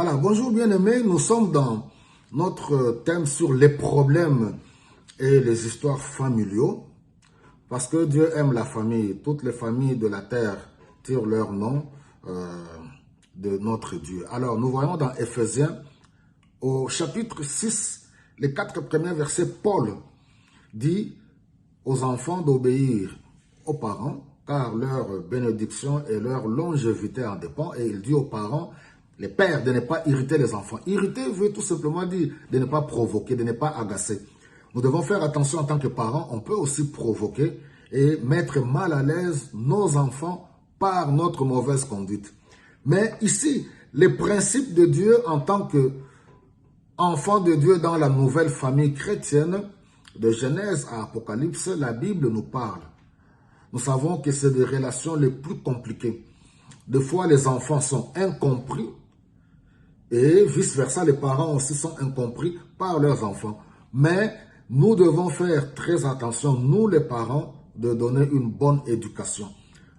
Voilà, bonjour bien-aimés, nous sommes dans notre thème sur les problèmes et les histoires familiaux. Parce que Dieu aime la famille, toutes les familles de la terre tirent leur nom de notre Dieu. Alors nous voyons dans Éphésiens, au chapitre 6, les 4 premiers versets, Paul dit aux enfants d'obéir aux parents, car leur bénédiction et leur longévité en dépend. Et il dit aux parents, les pères, de ne pas irriter les enfants. Irriter veut tout simplement dire de ne pas provoquer, de ne pas agacer. Nous devons faire attention en tant que parents, on peut aussi provoquer et mettre mal à l'aise nos enfants par notre mauvaise conduite. Mais ici, les principes de Dieu en tant qu'enfant de Dieu dans la nouvelle famille chrétienne, de Genèse à Apocalypse, la Bible nous parle. Nous savons que c'est des relations les plus compliquées. Des fois, les enfants sont incompris et vice-versa, les parents aussi sont incompris par leurs enfants. Mais nous devons faire très attention, nous les parents, de donner une bonne éducation.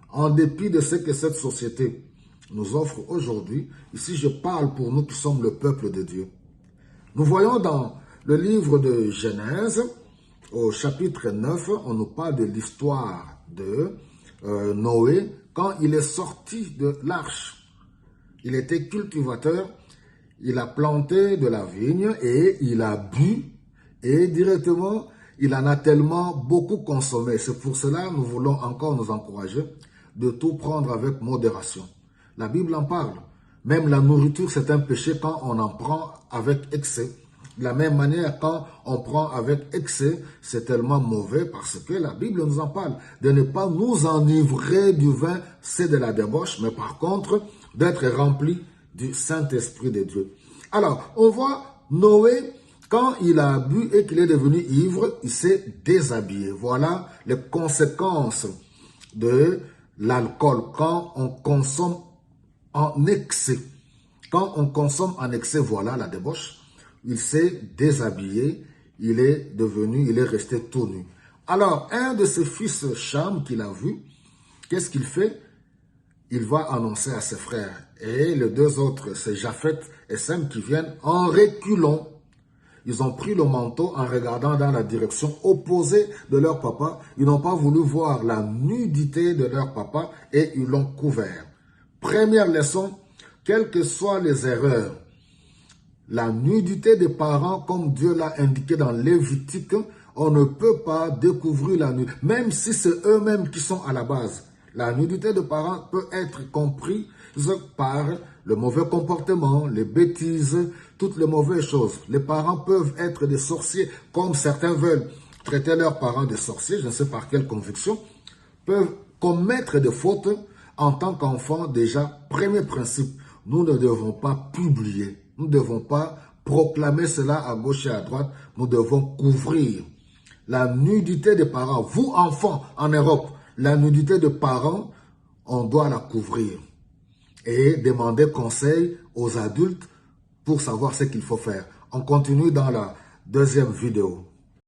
En dépit de ce que cette société nous offre aujourd'hui, ici je parle pour nous qui sommes le peuple de Dieu. Nous voyons dans le livre de Genèse, au chapitre 9, on nous parle de l'histoire de Noé quand il est sorti de l'arche. Il était cultivateur, il a planté de la vigne et il a bu et directement il en a tellement beaucoup consommé. C'est pour cela que nous voulons encore nous encourager de tout prendre avec modération. La Bible en parle. Même la nourriture, c'est un péché quand on en prend avec excès. De la même manière, quand on prend avec excès, c'est tellement mauvais parce que la Bible nous en parle. De ne pas nous enivrer du vin, c'est de la débauche, mais par contre, d'être rempli du Saint-Esprit de Dieu. Alors, on voit Noé, quand il a bu et qu'il est devenu ivre, il s'est déshabillé. Voilà les conséquences de l'alcool quand on consomme en excès. Quand on consomme en excès, voilà la débauche. Il s'est déshabillé, il est resté tout nu. Alors, un de ses fils Cham qu'il a vu, qu'est-ce qu'il fait? Il va annoncer à ses frères. Et les deux autres, c'est Japheth et Sem qui viennent en reculant. Ils ont pris le manteau en regardant dans la direction opposée de leur papa. Ils n'ont pas voulu voir la nudité de leur papa et ils l'ont couvert. Première leçon, quelles que soient les erreurs, la nudité des parents, comme Dieu l'a indiqué dans Lévitique, on ne peut pas découvrir la nudité, même si c'est eux-mêmes qui sont à la base. La nudité des parents peut être comprise par le mauvais comportement, les bêtises, toutes les mauvaises choses. Les parents peuvent être des sorciers, comme certains veulent traiter leurs parents de sorciers, je ne sais par quelle conviction, peuvent commettre des fautes en tant qu'enfants. Déjà, premier principe, nous ne devons pas publier. Nous ne devons pas proclamer cela à gauche et à droite. Nous devons couvrir la nudité des parents. Vous, enfants, en Europe, la nudité des parents, on doit la couvrir. Et demander conseil aux adultes pour savoir ce qu'il faut faire. On continue dans la deuxième vidéo.